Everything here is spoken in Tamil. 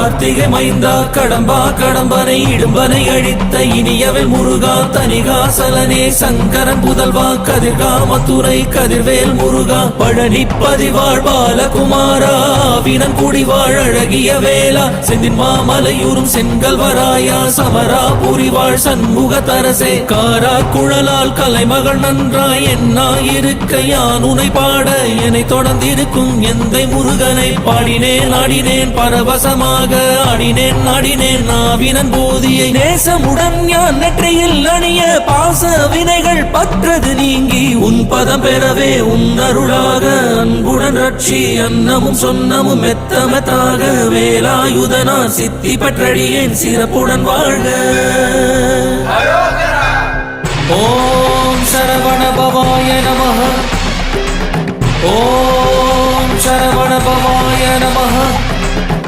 கார்த்திகை மைந்தா கடம்பா கடம்பனை இடும்பனை அழித்த இனியவள் முருகா தனிகாசலனே சங்கரன் புதல்வா கதிர்காமத்துறை கதிர்வேல் முருகா பழனி பதிவாழ் பாலகுமாரா வினன் குடிவாழ் அழகிய வேளா செந்தின் மாமலையூரும் செங்கல்வராயா சமரா புரிவாழ் சண்முக தரசே காரா குழலால் கலைமகள் நன்றாய் என்னாயிருக்க யான் உனை பாட என்னை தொடர்ந்திருக்கும் எந்தை முருகனை பாடினேன் ஆடினேன் பரவசமாக ஆடினேன் ஆடினேன் நாவினன் போதியை நேசமுடன் யான் நெற்றியில் அணிய பாச வினைகள் பற்றது நீங்கி உன் பதம் பெறவே உன் அருளாக அன்புடன் ரட்சி அன்னமும் சொன்னமும் மெத்தமெத்தாக வேலாயுதனா சித்தி பற்றடியேன் சிறப்புடன் வாழ்க. ஓம் சரவண பவாய நமः. ஓம் சரவண பவாய நமः.